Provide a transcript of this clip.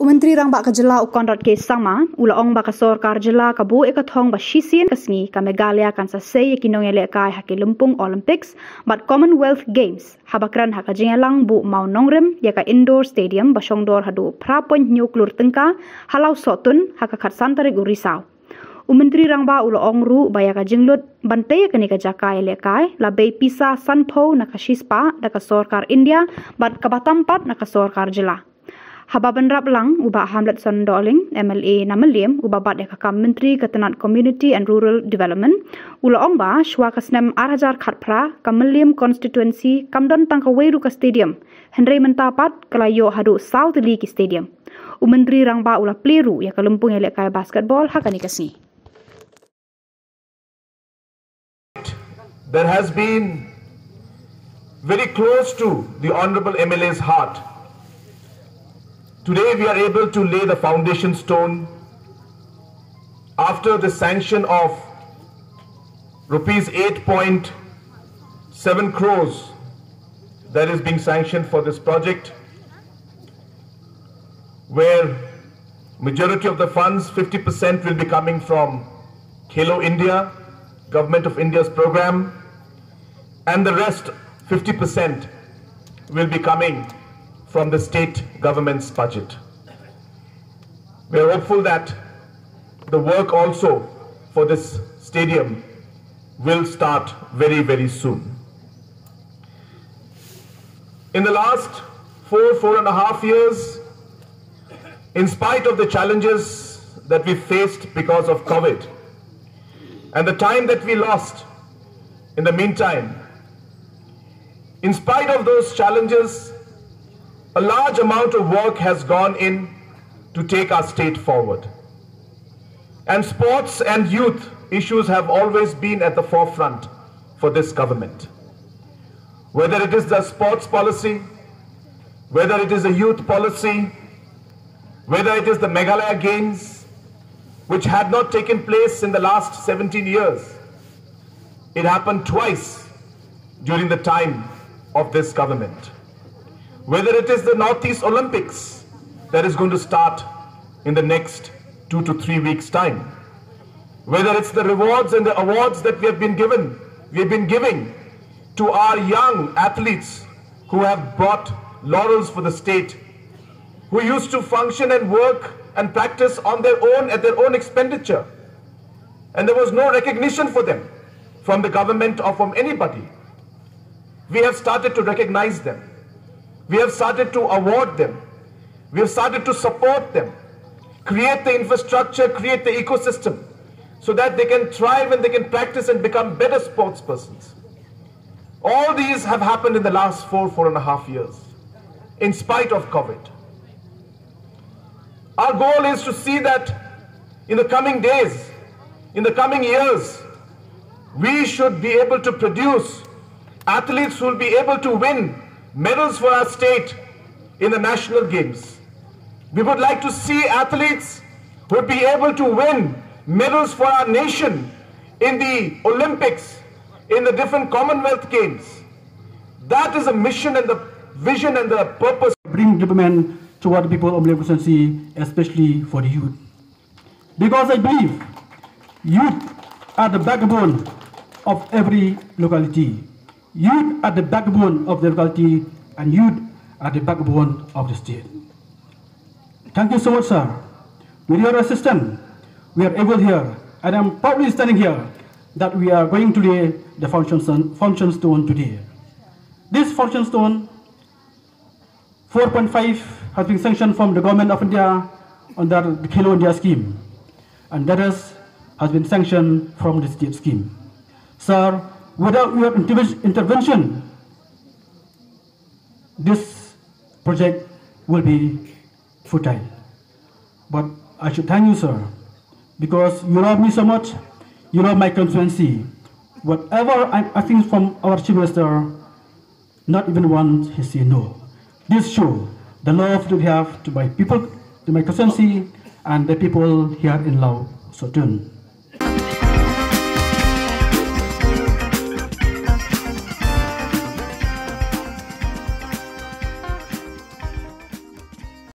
Menteri rang ba ka jela ukondrat ke sangma ulaong ba ka Sorkar jela ka bu eka Thong ba shisien kasngi ka Meghalaya kan sa sei kinong ele kai hake lumpung Olympics but Commonwealth Games habakran haka jingalang bu mau nongrem ya ka indoor stadium ba songdor hadu pra point nyuklur tengka halau sotun haka khat santare gurisau. Menteri rang ba ulaong ru ba ya ka jinglut bante ka ni ka jakai ele kai la bei pisa sanpo na ka shispa da ka Sorkar India but ka batampat na ka Sorkar jela. Hababan rap lang uba Hamlet Sondoling MLA Namaliem uba bat ka Menteri Ketenat Community and Rural Development ulaong ba shwa kasnem arajar khatpra Kamaliem constituency kamdon tangka weiru ka stadium Henry mentapat kalayo hadu South League Stadium. Menteri rang ba ula pleru ya kalumpung ele kai basketball hakani kasni. That has been very close to the Honorable MLA's heart. Today we are able to lay the foundation stone after the sanction of rupees 8.7 crores that is being sanctioned for this project, where majority of the funds, 50% will be coming from Khelo India, Government of India's program, and the rest 50% will be coming from the state government's budget. We are hopeful that the work also for this stadium will start very, very soon. In the last 4.5 years, in spite of the challenges that we faced because of COVID and the time that we lost in the meantime, in spite of those challenges, a large amount of work has gone in to take our state forward. And sports and youth issues have always been at the forefront for this government. Whether it is the sports policy, whether it is a youth policy, whether it is the Meghalaya Games, which had not taken place in the last 17 years. It happened twice during the time of this government. Whether it is the Northeast Olympics that is going to start in the next 2 to 3 weeks' time. Whether it's the rewards and the awards that we have been giving to our young athletes who have brought laurels for the state, who used to function and work and practice on their own at their own expenditure. And there was no recognition for them from the government or from anybody. We have started to recognize them. We have started to award them. We have started to support them, create the infrastructure, create the ecosystem, so that they can thrive and they can practice and become better sports persons. All these have happened in the last 4.5 years, in spite of COVID. Our goal is to see that in the coming days, in the coming years, we should be able to produce athletes who will be able to win medals for our state in the national games. We would like to see athletes who would be able to win medals for our nation in the Olympics, in the different Commonwealth Games. That is a mission and the vision and the purpose. Bring development toward the people of Oplympic constituency, especially for the youth. Because I believe youth are the backbone of every locality. Youth are the backbone of the locality, and youth are the backbone of the state. Thank you so much, sir. With your assistance, we are able here, and I'm proudly standing here that we are going to lay the function stone today. This function stone, 4.5, has been sanctioned from the government of India under the Khelo India scheme, and that has been sanctioned from the state scheme. Sir, without your intervention, this project will be futile. But I should thank you, sir, because you love me so much, you love my constituency. Whatever I'm asking from our Chief Minister, not even once he said no. This shows the love that we have to my people, to my constituency, and the people here in Lao Sotun.